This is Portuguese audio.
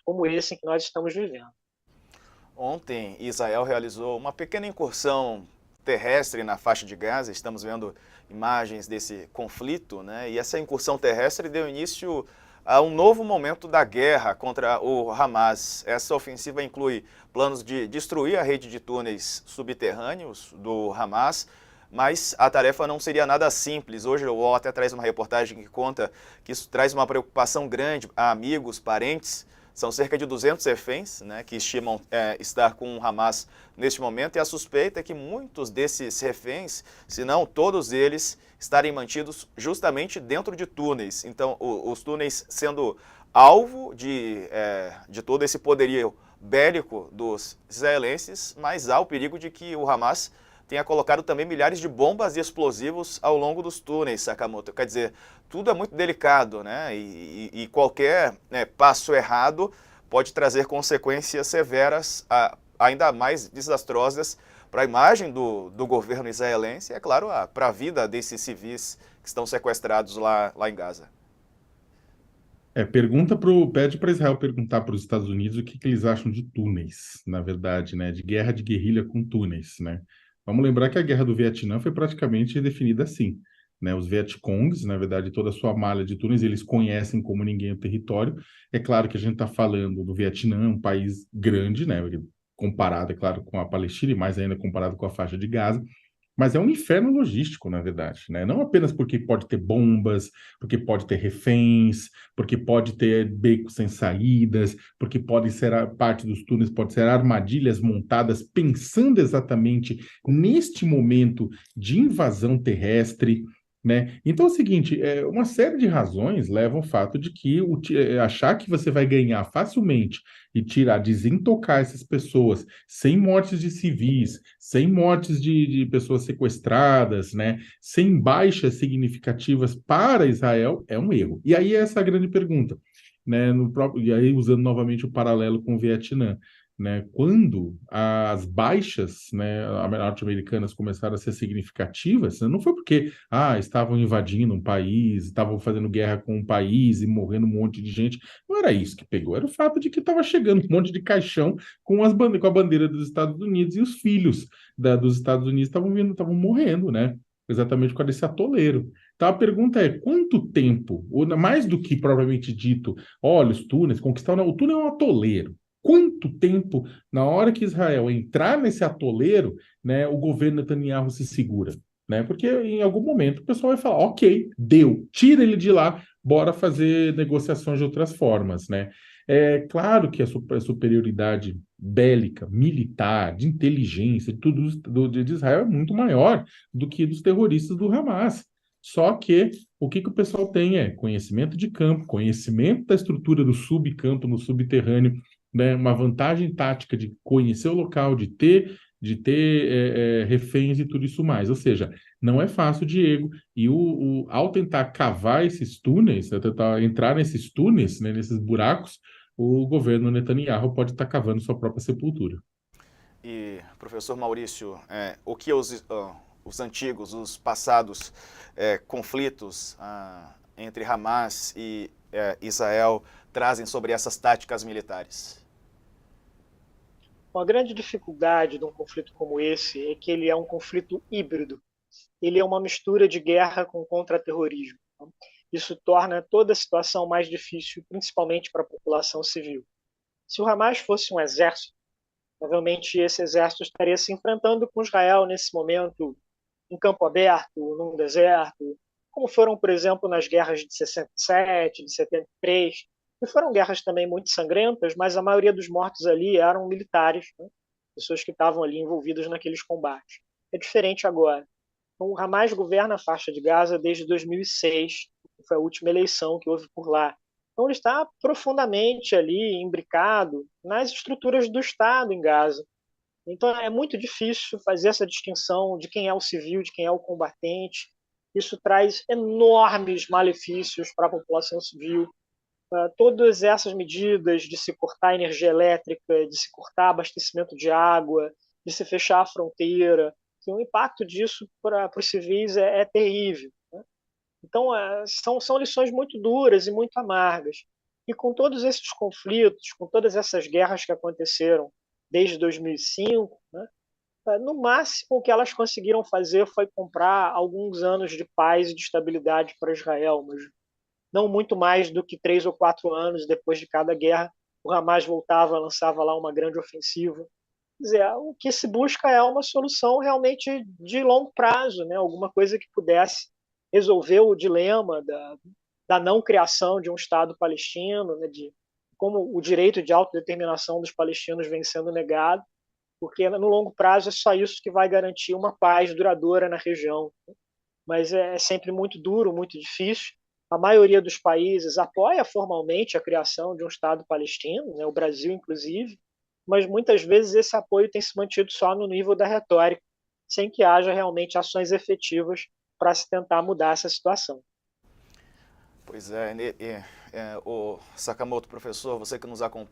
como esse em que nós estamos vivendo. Ontem, Israel realizou uma pequena incursão terrestre na faixa de Gaza. Estamos vendo imagens desse conflito, né? E essa incursão terrestre deu início a um novo momento da guerra contra o Hamas. Essa ofensiva inclui planos de destruir a rede de túneis subterrâneos do Hamas, mas a tarefa não seria nada simples. Hoje o UOL até traz uma reportagem que conta que isso traz uma preocupação grande a amigos, parentes. São cerca de 200 reféns, né, que estimam estar com o Hamas neste momento, e a suspeita é que muitos desses reféns, se não todos eles, estarem mantidos justamente dentro de túneis. Então, os túneis sendo alvo de todo esse poderio bélico dos israelenses, mas há o perigo de que o Hamas tenha colocado também milhares de bombas e explosivos ao longo dos túneis, Sakamoto. Quer dizer, tudo é muito delicado, né? E qualquer passo errado pode trazer consequências severas, ainda mais desastrosas para a imagem do governo israelense e, é claro, para a vida desses civis que estão sequestrados lá em Gaza. Pede para Israel perguntar para os Estados Unidos o que eles acham de túneis, na verdade, né? De guerra de guerrilha com túneis, né? Vamos lembrar que a guerra do Vietnã foi praticamente definida assim, né? Os Vietcongs, na verdade, toda a sua malha de túneis, eles conhecem como ninguém o território. É claro que a gente está falando do Vietnã, um país grande, né? Comparado, é claro, com a Palestina e mais ainda comparado com a faixa de Gaza. Mas é um inferno logístico, na verdade, né? Não apenas porque pode ter bombas, porque pode ter reféns, porque pode ter becos sem saídas, porque pode ser parte dos túneis, pode ser armadilhas montadas pensando exatamente neste momento de invasão terrestre, né? Então é o seguinte, uma série de razões levam ao fato de que achar que você vai ganhar facilmente e tirar, desintocar essas pessoas sem mortes de civis, sem mortes de pessoas sequestradas, né? Sem baixas significativas para Israel, é um erro. E aí essa é a grande pergunta, né? E aí usando novamente o paralelo com o Vietnã, né? Quando as baixas, né, norte-americanas começaram a ser significativas, né, não foi porque estavam invadindo um país, estavam fazendo guerra com um país e morrendo um monte de gente. Não era isso que pegou, era o fato de que estava chegando um monte de caixão com a bandeira dos Estados Unidos e os filhos dos Estados Unidos estavam morrendo, né? Exatamente por causa desse atoleiro. Então a pergunta é: quanto tempo, ou mais do que propriamente dito, olha, os túneis, conquistar, não, o túnel é um atoleiro. Quanto tempo, na hora que Israel entrar nesse atoleiro, né, o governo Netanyahu se segura? Né? Porque em algum momento o pessoal vai falar: ok, deu, tira ele de lá, bora fazer negociações de outras formas, né? É claro que a superioridade bélica, militar, de inteligência, de tudo de Israel é muito maior do que dos terroristas do Hamas. Só que o que o pessoal tem é conhecimento de campo, conhecimento da estrutura do subcampo, no subterrâneo, né? Uma vantagem tática de conhecer o local, de ter reféns e tudo isso mais. Ou seja, não é fácil, Diego. E ao tentar cavar esses túneis, ao tentar entrar nesses túneis, né, nesses buracos, o governo Netanyahu pode estar cavando sua própria sepultura. E, professor Maurício, o que os antigos, os passados conflitos entre Hamas e Israel trazem sobre essas táticas militares? Uma grande dificuldade de um conflito como esse é que ele é um conflito híbrido. Ele é uma mistura de guerra com contra-terrorismo. Isso torna toda a situação mais difícil, principalmente para a população civil. Se o Hamas fosse um exército, provavelmente esse exército estaria se enfrentando com Israel nesse momento em campo aberto, num deserto, como foram, por exemplo, nas guerras de 67, de 73, que foram guerras também muito sangrentas, mas a maioria dos mortos ali eram militares, né? Pessoas que estavam ali envolvidas naqueles combates. É diferente agora. Então, o Hamas governa a faixa de Gaza desde 2006, que foi a última eleição que houve por lá. Então, ele está profundamente ali imbricado nas estruturas do Estado em Gaza. Então é muito difícil fazer essa distinção de quem é o civil, de quem é o combatente. Isso traz enormes malefícios para a população civil. Todas essas medidas de se cortar energia elétrica, de se cortar abastecimento de água, de se fechar a fronteira, o impacto disso para os civis é terrível. Né? Então são lições muito duras e muito amargas. E com todos esses conflitos, com todas essas guerras que aconteceram desde 2005, né, no máximo o que elas conseguiram fazer foi comprar alguns anos de paz e de estabilidade para Israel, mas não muito mais do que 3 ou 4 anos depois de cada guerra. O Hamas voltava, lançava lá uma grande ofensiva. Quer dizer, o que se busca é uma solução realmente de longo prazo, né? Alguma coisa que pudesse resolver o dilema da não criação de um Estado palestino, né? De como o direito de autodeterminação dos palestinos vem sendo negado, porque no longo prazo é só isso que vai garantir uma paz duradoura na região. Mas é sempre muito duro, muito difícil. A maioria dos países apoia formalmente a criação de um Estado palestino, né? O Brasil, inclusive, mas muitas vezes esse apoio tem se mantido só no nível da retórica, sem que haja realmente ações efetivas para se tentar mudar essa situação. Pois é, o Sakamoto, professor, você que nos acompanha,